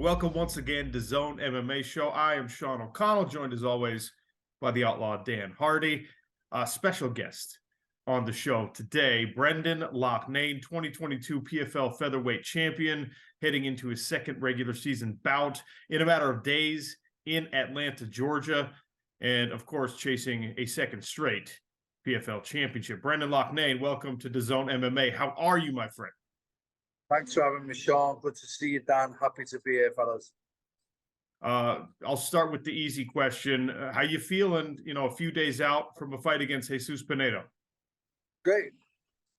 Welcome once again to DAZN MMA Show. I am Sean O'Connell, joined as always by the outlaw Dan Hardy. Special guest on the show today, Brendan Loughnane, 2022 PFL Featherweight champion, heading into his second regular season bout in a matter of days in Atlanta, Georgia, and of course chasing a second straight PFL championship. Brendan Loughnane, welcome to DAZN MMA. How are you, my friend? Thanks for having me, Sean. Good to see you, Dan. Happy to be here, fellas. I'll start with the easy question. How you feeling, a few days out from a fight against Jesus Pinedo? Great.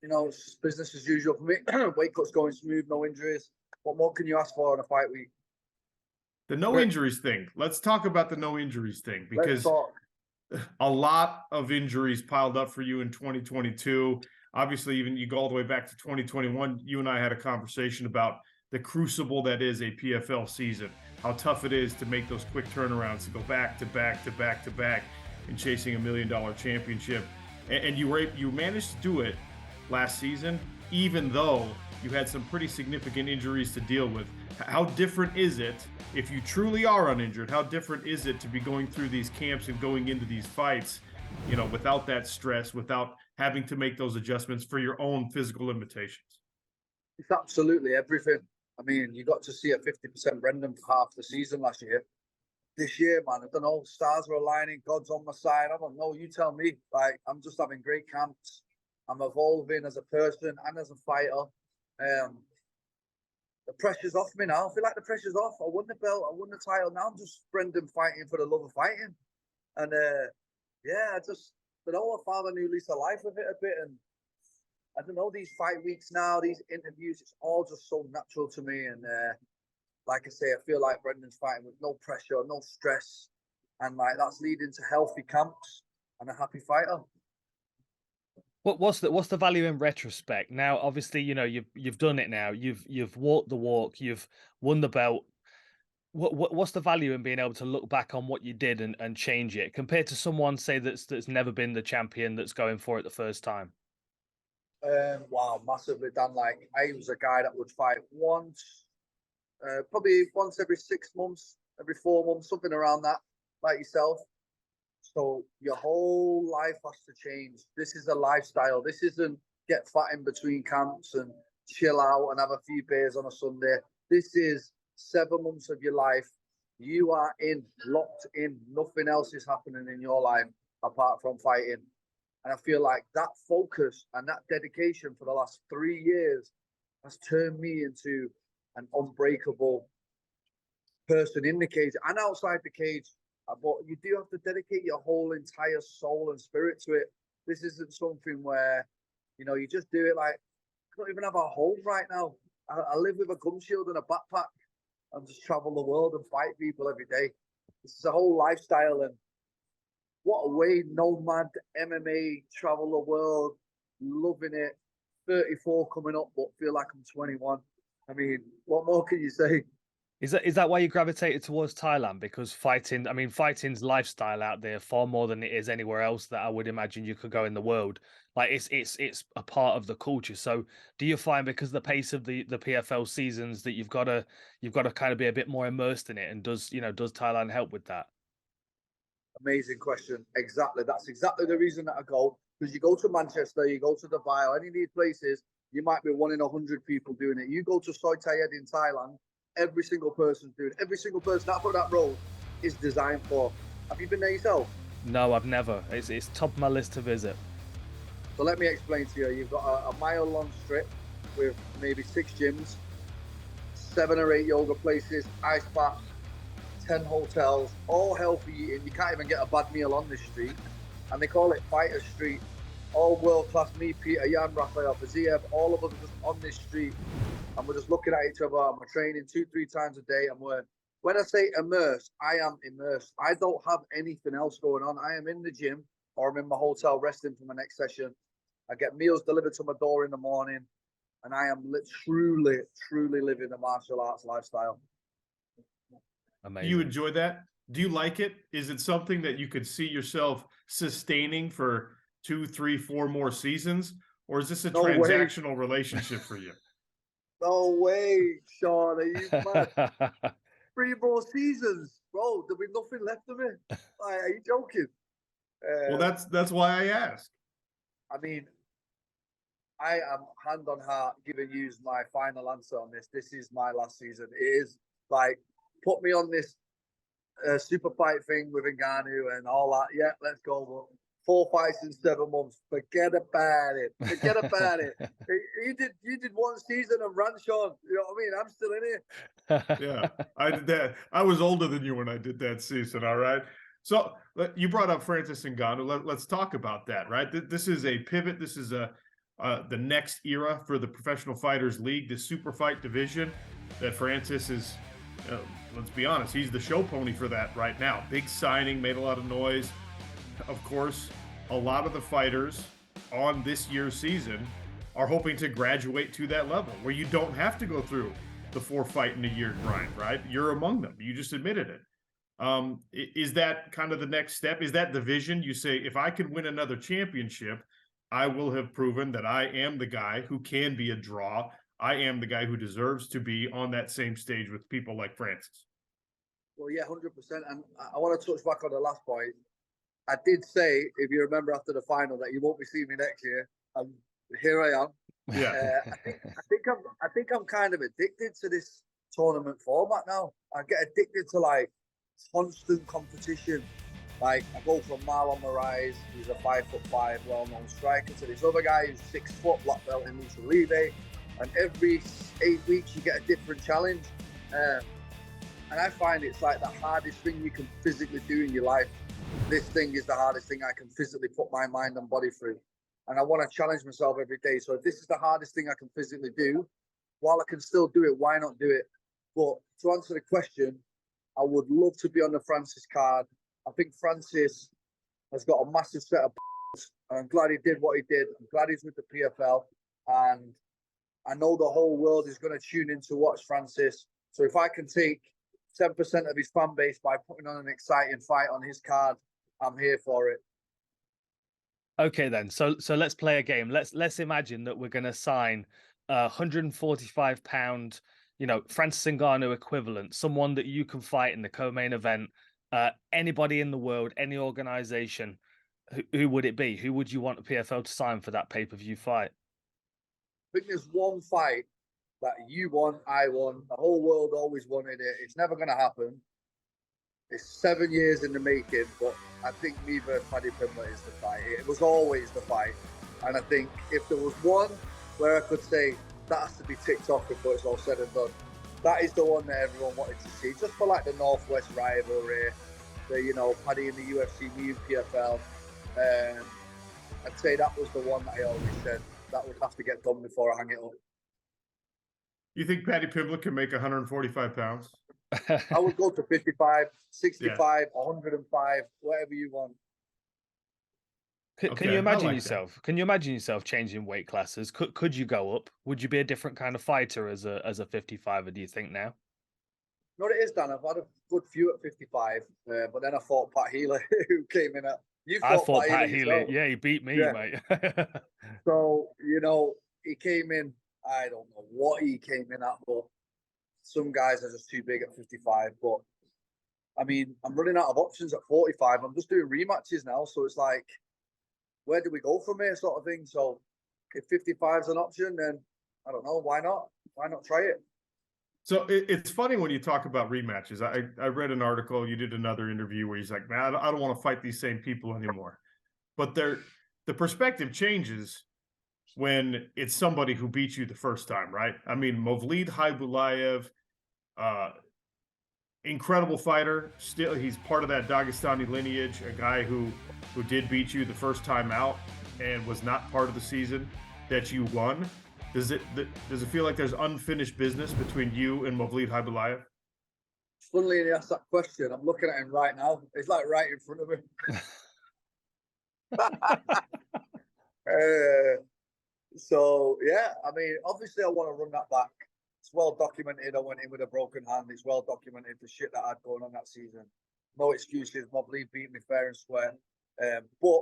It's business as usual for me. Weight cut's going smooth, no injuries. What more can you ask for on a fight week? The no injuries thing. Let's talk about the no injuries thing, because a lot of injuries piled up for you in 2022. Obviously, even you go all the way back to 2021, you and I had a conversation about the crucible that is a PFL season, how tough it is to make those quick turnarounds, to go back to back to back to back in chasing $1 million championship. And you managed to do it last season, even though you had some pretty significant injuries to deal with. How different is it, if you truly are uninjured, how different is it to be going through these camps and going into these fights, without that stress, without having to make those adjustments for your own physical limitations? It's absolutely everything. I mean, you got to see a 50% Brendan for half the season last year. This year, man, I don't know, stars are aligning, God's on my side. I don't know, you tell me. I'm just having great camps. I'm evolving as a person and as a fighter. The pressure's off me now. I feel like the pressure's off. I won the belt, I won the title. Now I'm just Brendan fighting for the love of fighting. And I found a new lease of life with it a bit. And I don't know, these fight weeks now, these interviews, it's all just so natural to me. And like I say, I feel like Brendan's fighting with no pressure, no stress. And that's leading to healthy camps and a happy fighter. What's the value in retrospect? Now, obviously, you've done it now. You've walked the walk. You've won the belt. What's the value in being able to look back on what you did and change it compared to someone, say, that's never been the champion, that's going for it the first time? Wow, massively, Dan. I was a guy that would fight probably once every 6 months, every 4 months, something around that, like yourself. So your whole life has to change. This is a lifestyle. This isn't get fat in between camps and chill out and have a few beers on a Sunday. This is 7 months of your life. You are locked in. Nothing else is happening in your life apart from fighting. And I feel like that focus and that dedication for the last 3 years has turned me into an unbreakable person in the cage and outside the cage. But you do have to dedicate your whole entire soul and spirit to it. This isn't something where, you just do it. I don't even have a home right now. I live with a gum shield and a backpack and just travel the world and fight people every day. This is a whole lifestyle, and what a way, nomad, MMA, travel the world, loving it. 34 coming up, but feel like I'm 21. I mean, what more can you say? Is that why you gravitated towards Thailand? Because fighting's lifestyle out there far more than it is anywhere else that I would imagine you could go in the world. It's a part of the culture. So do you find, because the pace of the PFL seasons, that you've got to kind of be a bit more immersed in it? And does Thailand help with that? Amazing question. Exactly. That's exactly the reason that I go. Because you go to Manchester, you go to Dubai, or any of these places, you might be 1 in 100 people doing it. You go to Soi Thaiad in Thailand, every single person's doing it. Every single person that put that road is designed for. Have you been there yourself? No, I've never. It's top of my list to visit. So let me explain to you. You've got a mile-long strip with maybe 6 gyms, 7 or 8 yoga places, ice baths, 10 hotels, all healthy eating. You can't even get a bad meal on this street. And they call it Fighter Street. All world-class. Me, Peter, Jan, Rafael, Faziev, all of us are just on this street. And we're just looking at each other, and we're training 2-3 times a day. And when I say immersed, I am immersed. I don't have anything else going on. I am in the gym, or I'm in my hotel resting for my next session. I get meals delivered to my door in the morning, and I am truly, truly living the martial arts lifestyle. Amazing. Do you enjoy that? Do you like it? Is it something that you could see yourself sustaining for 2, 3, 4 more seasons? Or is this a transactional relationship for you? No way, Sean. Are you mad? 3 more seasons, bro. There'll be nothing left of me. Like, are you joking? Well, that's why I asked. I mean, I am hand on heart giving you my final answer on this. This is my last season. It is like, put me on this super fight thing with Ngannou and all that. Yeah, let's go. 4 fights in 7 months. Forget about it. Forget about it. You did 1 season of Ranchon. You know what I mean? I'm still in here. Yeah, I did that. I was older than you when I did that season. All right. So you brought up Francis Ngannou. Let's talk about that. Right. This is a pivot. This is the next era for the Professional Fighters League, the super fight division that Francis is. Let's be honest. He's the show pony for that right now. Big signing, made a lot of noise. Of course, a lot of the fighters on this year's season are hoping to graduate to that level where you don't have to go through the 4 fight in a year grind, right? You're among them. You just admitted it. Is that kind of the next step? Is that the vision? You say, if I can win another championship, I will have proven that I am the guy who can be a draw. I am the guy who deserves to be on that same stage with people like Francis. Well, yeah, 100%. And I want to touch back on the last point. I did say, if you remember after the final, that you won't be seeing me next year. And here I am. Yeah. I think I'm kind of addicted to this tournament format now. I get addicted to like constant competition. Like, I go from Marlon Moraes, who's a 5'5", well-known striker, to this other guy who's 6 foot, black belt in Lucha Libre. And every 8 weeks you get a different challenge. And I find it's like the hardest thing you can physically do in your life. This thing is the hardest thing I can physically put my mind and body through. And I want to challenge myself every day. So if this is the hardest thing I can physically do, while I can still do it, why not do it? But to answer the question, I would love to be on the Francis card. I think Francis has got a massive set of and I'm glad he did what he did. I'm glad he's with the PFL. And I know the whole world is going to tune in to watch Francis. So if I can take 10% of his fan base by putting on an exciting fight on his card, I'm here for it. Okay, then. So let's play a game. Let's imagine that we're going to sign a £145, Francis Ngannou equivalent, someone that you can fight in the co-main event. Anybody in the world, any organization, who would it be? Who would you want the PFL to sign for that pay-per-view fight? I think there's one fight that you want, I want, the whole world always wanted it. It's never going to happen. It's 7 years in the making, but I think me versus Paddy Pimblett is the fight. It was always the fight. And I think if there was one where I could say that has to be ticked off before it's all said and done, that is the one that everyone wanted to see, just for like the Northwest rivalry, Paddy in the UFC, me in PFL. I'd say that was the one that I always said that would have to get done before I hang it up. You think Paddy Pimblett can make 145 pounds? I would go to 55, 65, 105, whatever you want. Can you imagine yourself? Can you imagine yourself changing weight classes? Could you go up? Would you be a different kind of fighter as a 55er? Do you think now? No, it is, Dan. I've had a good few at 55, but then I fought Pat Healy, who came in at. I fought Pat Healy. Yeah, he beat me, mate. So he came in. I don't know what he came in at, but some guys are just too big at 55. But I mean, I'm running out of options at 45. I'm just doing rematches now, so it's like, where do we go from here, sort of thing. So if 55 is an option, then I don't know, why not? Why not try it? So it's funny when you talk about rematches. I read an article, you did another interview where he's like, man, I don't want to fight these same people anymore. But the perspective changes when it's somebody who beat you the first time, right? I mean, Movlid Khaybulaev, incredible fighter. Still, he's part of that Dagestani lineage, a guy who did beat you the first time out and was not part of the season that you won. Does it feel like there's unfinished business between you and Movlid Khaybulaev? Funnily, he asked that question. I'm looking at him right now. It's like right in front of him. So yeah, I mean, obviously I want to run that back. It's well documented. I went in with a broken hand. It's well documented the shit that I had going on that season. No excuses. Movlid beat me fair and square. But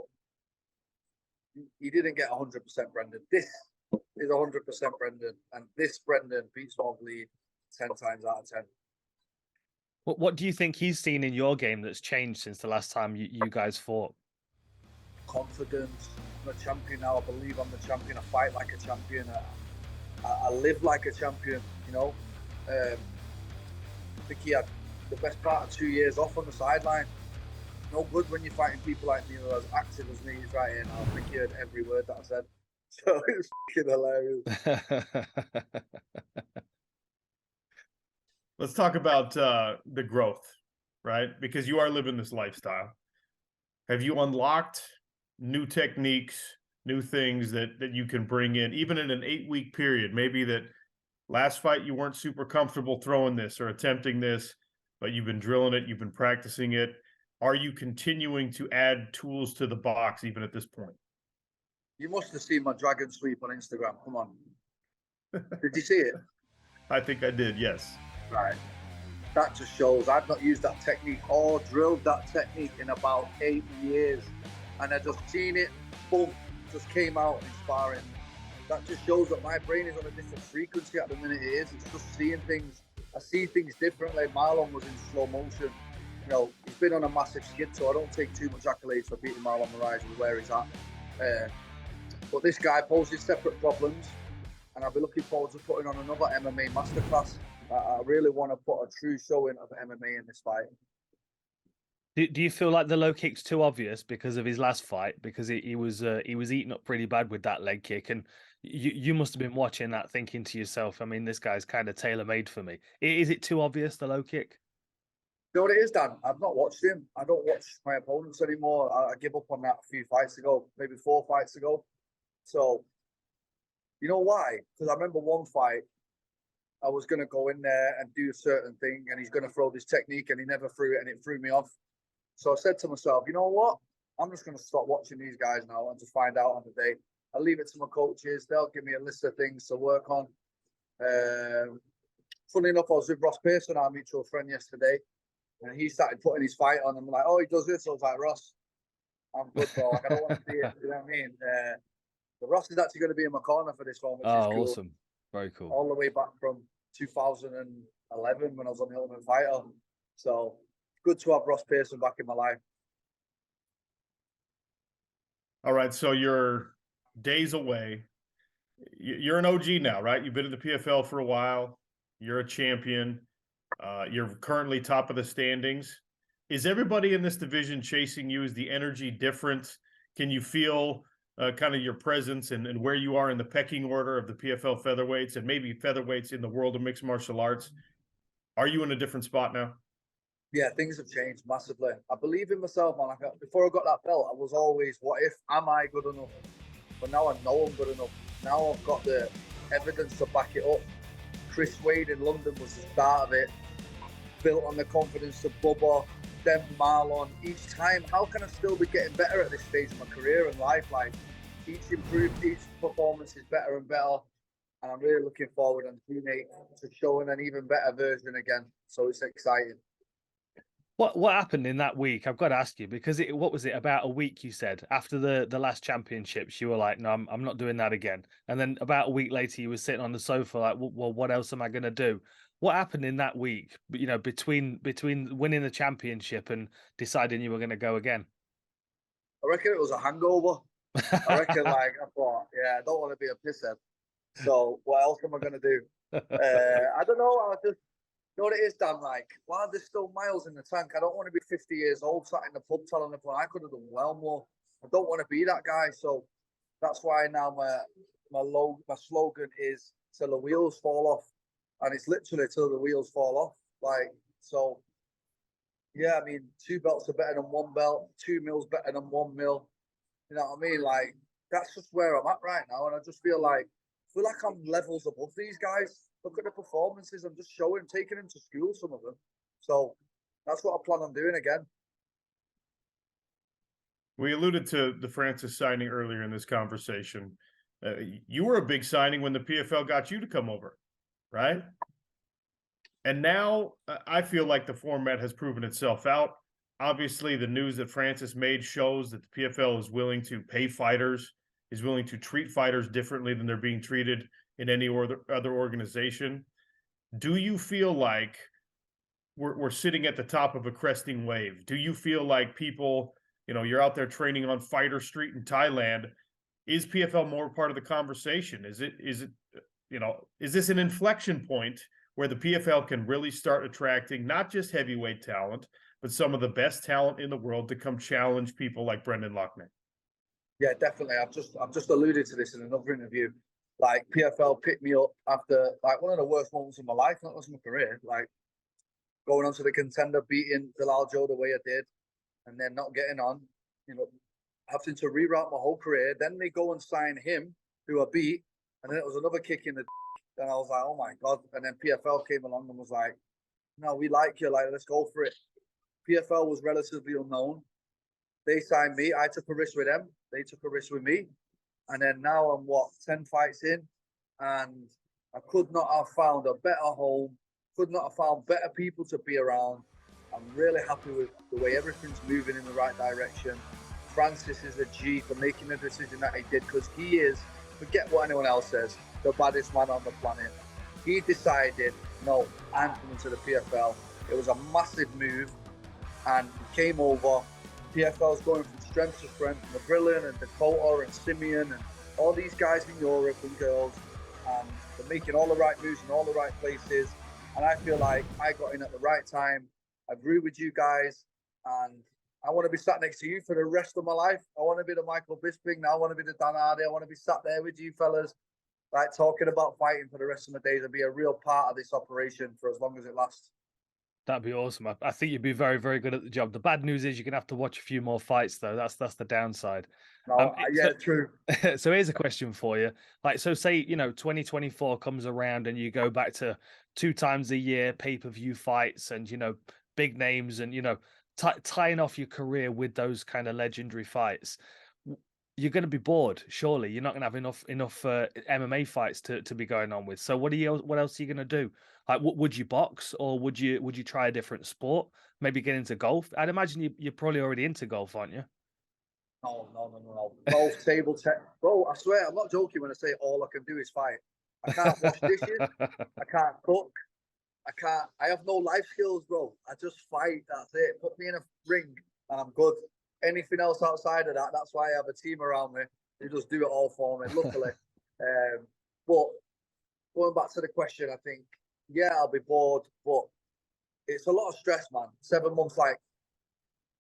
he didn't get 100% Brendan. This is 100% Brendan, and this Brendan beats Movlid 10 times out of 10. What do you think he's seen in your game that's changed since the last time you guys fought? Confidence. I'm a champion now. I believe I'm the champion. I fight like a champion. I live like a champion, you know. I think he had the best part of 2 years off on the sideline. No good when you're fighting people like me who are as active as me. He's right here now. I think he heard every word that I said. So it's fucking hilarious. Let's talk about the growth, right? Because you are living this lifestyle. Have you unlocked new techniques, new things that you can bring in, even in an 8-week period? Maybe that last fight you weren't super comfortable throwing this or attempting this, but you've been drilling it, you've been practicing it. Are you continuing to add tools to the box even at this point? You must have seen my dragon sweep on Instagram. Come on. Did you see it? I think I did, yes. Right. That just shows I've not used that technique or drilled that technique in about 8 years. And I just seen it, boom, just came out in sparring. That just shows that my brain is on a different frequency at the minute it is. It's just seeing things. I see things differently. Marlon was in slow motion. You know, he's been on a massive skid, so I don't take too much accolades for beating Marlon Moraes with where he's at. But this guy poses separate problems, and I'll be looking forward to putting on another MMA masterclass. I really want to put a true showing of MMA in this fight. Do you feel like the low kick's too obvious because of his last fight? Because he was eaten up pretty bad with that leg kick, and you must have been watching that thinking to yourself, I mean, this guy's kind of tailor-made for me. Is it too obvious, the low kick? You know what it is, Dan? I've not watched him. I don't watch my opponents anymore. I give up on that a few fights ago, maybe 4 fights ago. So, you know why? Because I remember one fight, I was going to go in there and do a certain thing, and he's going to throw this technique, and he never threw it, and it threw me off. So I said to myself, you know what? I'm just going to stop watching these guys now and just find out on the day. I'll leave it to my coaches. They'll give me a list of things to work on. Funny enough, I was with Ross Pearson, our mutual friend, yesterday, and he started putting his fight on. I'm like, oh, he does this. I was like, Ross, I'm good, bro. Like, I don't want to see it. You know what I mean? But Ross is actually going to be in my corner for this one, which is cool. Awesome. Very cool. All the way back from 2011 when I was on the Ultimate Fighter. So good to have Ross Pearson back in my life. All right, so you're days away. You're an OG now, right? You've been in the PFL for a while. You're a champion. You're currently top of the standings. Is everybody in this division chasing you? Is the energy different? Can you feel kind of your presence and where you are in the pecking order of the PFL featherweights and maybe featherweights in the world of mixed martial arts? Are you in a different spot now? Yeah, things have changed massively. I believe in myself, man. Before I got that belt, I was always, what if? Am I good enough? But now I know I'm good enough. Now I've got the evidence to back it up. Chris Wade in London was the start of it. Built on the confidence of Bubba, then Marlon. Each time, how can I still be getting better at this stage of my career and life? Like, each performance is better and better. And I'm really looking forward on June 8th to showing an even better version again. So it's exciting. What happened in that week? I've got to ask you, because what was it, about a week you said after the last championships, you were like, no, I'm not doing that again. And then about a week later, you were sitting on the sofa like, well, what else am I going to do? What happened in that week, you know, between winning the championship and deciding you were going to go again? I reckon it was a hangover. I reckon, like, I thought, yeah, I don't want to be a pisshead. So what else am I going to do? I don't know. I just, you know what it is, Dan? Like, while there's still miles in the tank, I don't want to be 50 years old sat in the pub telling everyone I could have done well more. I don't want to be that guy. So that's why now my slogan is till the wheels fall off. And it's literally till the wheels fall off. Like, so, yeah, I mean, 2 belts are better than 1 belt. 2 mils better than 1 mil. You know what I mean? Like, that's just where I'm at right now. And I just feel like I'm levels above these guys. Look at the performances. I'm just taking them to school, some of them. So that's what I plan on doing again. We alluded to the Francis signing earlier in this conversation. You were a big signing when the PFL got you to come over, right? And now I feel like the format has proven itself out. Obviously, the news that Francis made shows that the PFL is willing to pay fighters, is willing to treat fighters differently than they're being treated in any other organization. Do you feel like we're sitting at the top of a cresting wave. Do you feel like people, you're out there training on Fighter Street in Thailand? Is PFL more part of the conversation? Is this an inflection point where the PFL can really start attracting not just heavyweight talent, but some of the best talent in the world to come challenge people like Brendan Loughnane? Yeah, definitely. I've just alluded to this in another interview. Like, PFL picked me up after like one of the worst moments of my life, not just my career. Like, going onto the Contender, beating Bilal Joe the way I did, and then not getting on, having to reroute my whole career. Then they go and sign him, who I beat, and then it was another kick in the and I was like, oh my God. And then PFL came along and was like, no, we like you, like, let's go for it. PFL was relatively unknown. They signed me. I took a risk with them. They took a risk with me. And then now I'm 10 fights in, and I could not have found a better home, could not have found better people to be around. I'm really happy with the way everything's moving in the right direction. Francis is a G for making the decision that he did, because he is, forget what anyone else says, the baddest man on the planet. He decided, no, I'm coming to the PFL. It was a massive move, and he came over. PFL's going from strength to strength, and Brilliant and Dakota and Simeon and all these guys in Europe and girls, and they're making all the right moves in all the right places. And I feel like I got in at the right time. I grew with you guys, and I want to be sat next to you for the rest of my life. I want to be the Michael Bisping. Now I want to be the Dan Hardy. I want to be sat there with you fellas, like, talking about fighting for the rest of my days and be a real part of this operation for as long as it lasts. That'd be awesome. I think you'd be very, very good at the job. The bad news is you're gonna have to watch a few more fights, though. That's the downside. No, yeah, true. So here's a question for you. Like, so say 2024 comes around and you go back to 2 times a year pay-per-view fights, and big names, and tying off your career with those kind of legendary fights. You're going to be bored, surely. You're not going to have enough MMA fights to be going on with. So what else are you going to do? Like, would you box, or would you try a different sport? Maybe get into golf? I'd imagine you're probably already into golf, aren't you? No. Golf, table tennis. Bro, I swear, I'm not joking when I say all I can do is fight. I can't wash dishes. I can't cook. I have no life skills, bro. I just fight. That's it. Put me in a ring and I'm good. Anything else outside of that, that's why I have a team around me who just do it all for me, luckily. But going back to the question, I think, yeah, I'll be bored, but it's a lot of stress, man. 7 months, like,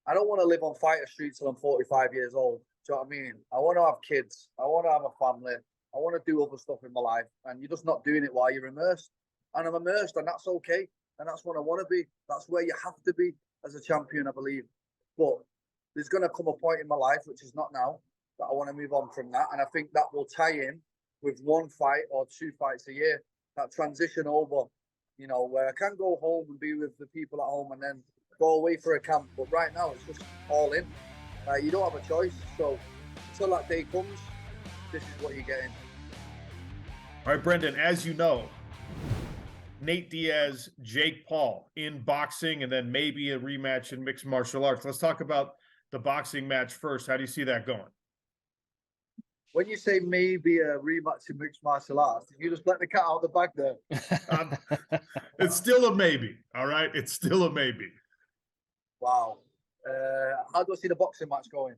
I don't want to live on Fighter Street till I'm 45 years old. Do you know what I mean? I want to have kids. I want to have a family. I want to do other stuff in my life. And you're just not doing it while you're immersed. And I'm immersed, and that's okay. And that's what I want to be. That's where you have to be as a champion, I believe. But there's going to come a point in my life, which is not now, that I want to move on from that. And I think that will tie in with 1 fight or 2 fights a year, that transition over, where I can go home and be with the people at home and then go away for a camp. But right now, it's just all in. You don't have a choice. So until that day comes, this is what you're getting. All right, Brendan, as you know, Nate Diaz, Jake Paul in boxing, and then maybe a rematch in mixed martial arts. Let's talk about the boxing match first. How do you see that going? When you say maybe a rematch in mixed martial arts, did you just let the cat out of the bag there? It's still a maybe, all right? It's still a maybe. Wow. How do I see the boxing match going?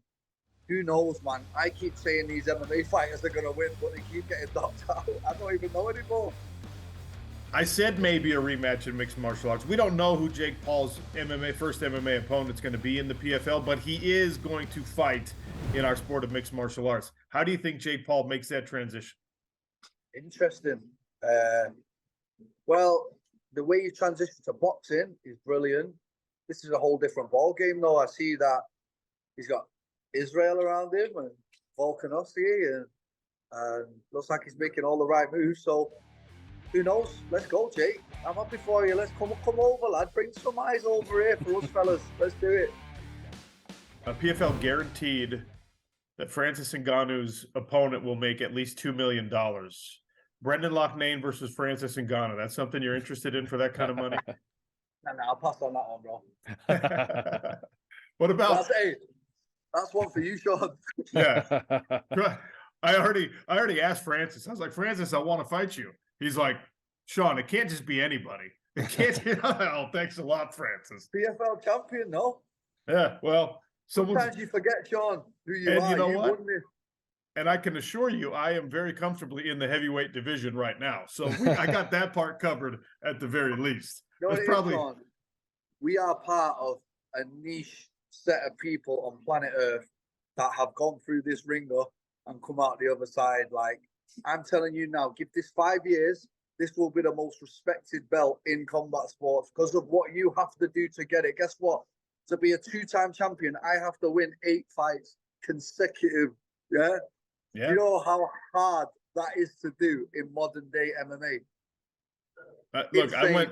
Who knows, man? I keep saying these MMA fighters are going to win, but they keep getting knocked out. I don't even know anymore. I said maybe a rematch in mixed martial arts. We don't know who Jake Paul's first MMA opponent's going to be in the PFL, but he is going to fight in our sport of mixed martial arts. How do you think Jake Paul makes that transition? Interesting. Well, the way you transition to boxing is brilliant. This is a whole different ball game, though. I see that he's got Israel around him and Volkanovski, and looks like he's making all the right moves. So who knows? Let's go, Jake. I'm happy for you. Let's come over, lad. Bring some eyes over here for us fellas. Let's do it. PFL guaranteed that Francis Ngannou's opponent will make at least $2 million. Brendan Loughnane versus Francis Ngannou. That's something you're interested in for that kind of money? No, I'll pass on that one, bro. What about? That's one for you, Sean. Yeah. I already asked Francis. I was like, Francis, I want to fight you. He's like, Sean, it can't just be anybody. Oh, thanks a lot, Francis. PFL champion, no? Yeah, well, Sometimes you forget, Sean, who you and are. you know what? Won this. And I can assure you, I am very comfortably in the heavyweight division right now. So I got that part covered at the very least. You know what That's it is, probably Sean? We are part of a niche set of people on planet Earth that have gone through this ringer and come out the other side. Like, I'm telling you now, give this 5 years, this will be the most respected belt in combat sports because of what you have to do to get it. Guess what? To be a 2-time champion, I have to win 8 fights consecutive. Yeah. yeah. You know how hard that is to do in modern day MMA. Look, Insane.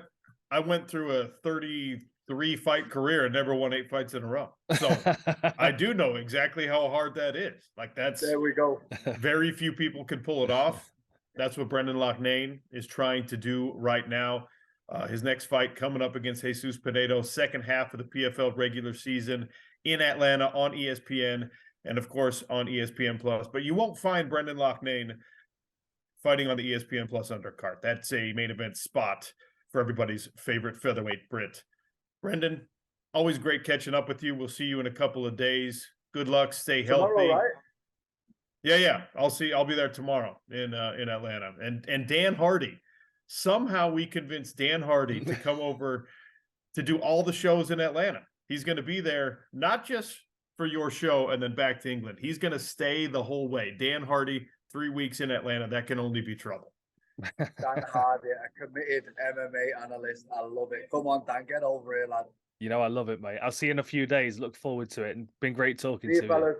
I went through a 33 fight career and never won 8 fights in a row. So I do know exactly how hard that is. Like There we go. Very few people can pull it off. That's what Brendan Loughnane is trying to do right now. His next fight coming up against Jesus Pinedo, second half of the PFL regular season in Atlanta on ESPN and, of course, on ESPN Plus. But you won't find Brendan Loughnane fighting on the ESPN Plus undercard. That's a main event spot for everybody's favorite featherweight Brit. Brendan, always great catching up with you. We'll see you in a couple of days. Good luck. Stay healthy. Tomorrow, right? Yeah. I'll be there tomorrow in Atlanta. And Dan Hardy. Somehow we convinced Dan Hardy to come over to do all the shows in Atlanta. He's going to be there not just for your show and then back to England. He's going to stay the whole way. Dan Hardy, 3 weeks in Atlanta. That can only be trouble. Dan Hardy, a committed MMA analyst. I love it. Come on, Dan, get over here, lad. You know, I love it, mate. I'll see you in a few days. Look forward to it. And been great talking See you, to you. fellas.